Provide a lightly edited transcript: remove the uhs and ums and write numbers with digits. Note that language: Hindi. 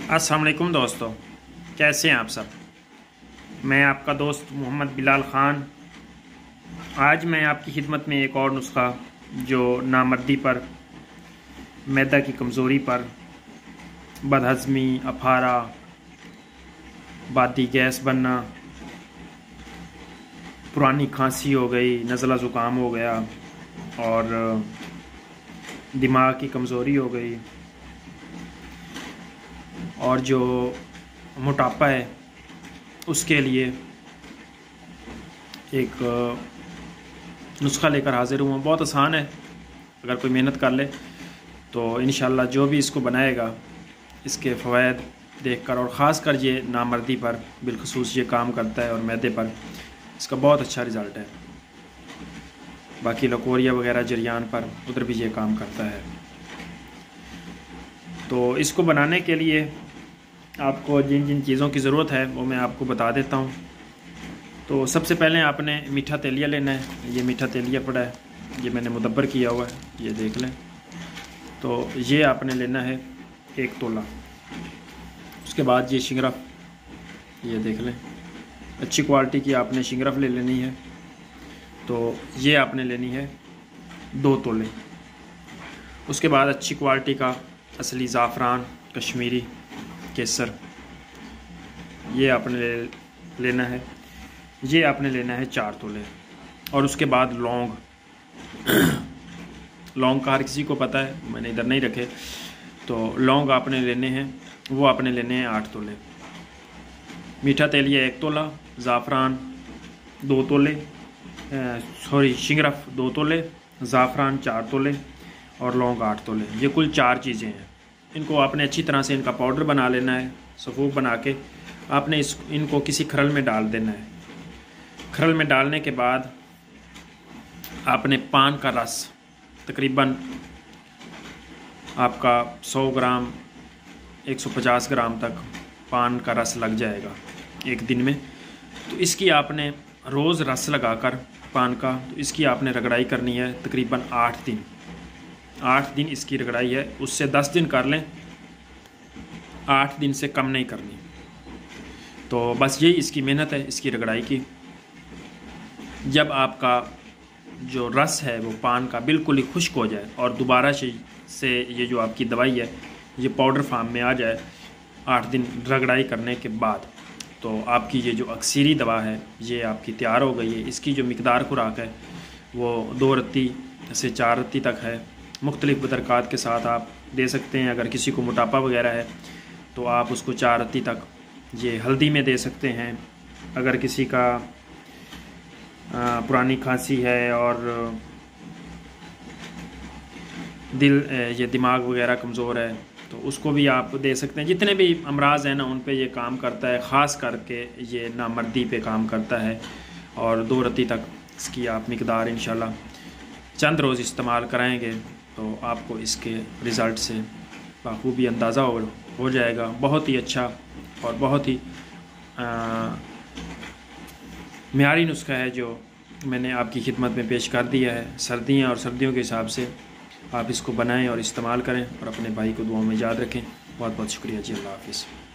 अस्सलाम वालेकुम दोस्तों, कैसे हैं आप सब। मैं आपका दोस्त मोहम्मद बिलाल ख़ान। आज मैं आपकी खिदमत में एक और नुस्खा जो नामर्दी पर, मैदा की कमज़ोरी पर, बदहज़मी, अफारा, बादी गैस बनना, पुरानी खांसी हो गई, नज़ला ज़ुकाम हो गया और दिमाग की कमज़ोरी हो गई और जो मोटापा है उसके लिए एक नुस्खा लेकर हाज़िर हुआ। बहुत आसान है, अगर कोई मेहनत कर ले तो इंशाल्लाह जो भी इसको बनाएगा इसके फ़वाइद देखकर, और ख़ास कर ये नामर्दी पर बिलखसूस ये काम करता है और मैदे पर इसका बहुत अच्छा रिज़ल्ट है। बाकी लकोरिया वगैरह जरियान पर उधर भी ये काम करता है। तो इसको बनाने के लिए आपको जिन जिन चीज़ों की ज़रूरत है वो मैं आपको बता देता हूँ। तो सबसे पहले आपने मीठा तेलिया लेना है। ये मीठा तेलिया पड़ा है, ये मैंने मुदब्बर किया हुआ है, ये देख लें। तो ये आपने लेना है 1 तोला। उसके बाद ये शिंगरफ, ये देख लें, अच्छी क्वालिटी की आपने शिंगरफ ले लेनी है। तो ये आपने लेनी है 2 तोले। उसके बाद अच्छी क्वालिटी का असली ज़ाफ़रान, कश्मीरी केसर, ये आपने लेना है। ये आपने लेना है 4 तोले। और उसके बाद लौंग लौंग का हर किसी को पता है, मैंने इधर नहीं रखे। तो लौंग आपने लेने हैं, वो आपने लेने हैं 8 तोले। मीठा तेलिया 1 तोला, ज़ाफ़रान 2 तोले, शिंगरफ 2 तोले, ज़ाफ़रान 4 तोले और लौंग 8 तोले। ये कुल 4 चीज़ें हैं। इनको आपने अच्छी तरह से इनका पाउडर बना लेना है। सफ़ूफ बना के आपने इनको किसी खरल में डाल देना है। खरल में डालने के बाद आपने पान का रस, तकरीबन आपका 100 ग्राम 150 ग्राम तक पान का रस लग जाएगा एक दिन में। तो इसकी आपने रोज़ रस लगाकर पान का, तो इसकी आपने रगड़ाई करनी है तकरीबन 8 दिन। 8 दिन इसकी रगड़ाई है, उससे 10 दिन कर लें, 8 दिन से कम नहीं करनी। तो बस यही इसकी मेहनत है, इसकी रगड़ाई की। जब आपका जो रस है वो पान का बिल्कुल ही खुश्क हो जाए और दोबारा से ये जो आपकी दवाई है ये पाउडर फार्म में आ जाए 8 दिन रगड़ाई करने के बाद, तो आपकी ये जो अक्सीरी दवा है ये आपकी तैयार हो गई है। इसकी जो मिकदार खुराक है वो 2 रत्ती से 4 रत्ती तक है। मुख्तलिफ़ बदरकात के साथ आप दे सकते हैं। अगर किसी को मोटापा वगैरह है तो आप उसको 4 रत्ती तक ये हल्दी में दे सकते हैं। अगर किसी का पुरानी खांसी है और ये दिमाग वगैरह कमज़ोर है तो उसको भी आप दे सकते हैं। जितने भी अमराज हैं ना उन पे ये काम करता है। ख़ास करके ये नामर्दी पे काम करता है। और 2 रत्ती तक इसकी आप मिकदार इंशाल्लाह चंद रोज़ इस्तेमाल कराएंगे तो आपको इसके रिज़ल्ट से बाखूबी अंदाज़ा हो जाएगा। बहुत ही अच्छा और बहुत ही मेयारी नुस्खा है जो मैंने आपकी खिदमत में पेश कर दिया है। सर्दियाँ और सर्दियों के हिसाब से आप इसको बनाएं और इस्तेमाल करें और अपने भाई को दुआओं में याद रखें। बहुत बहुत शुक्रिया जी। अल्लाह हाफ़िज़।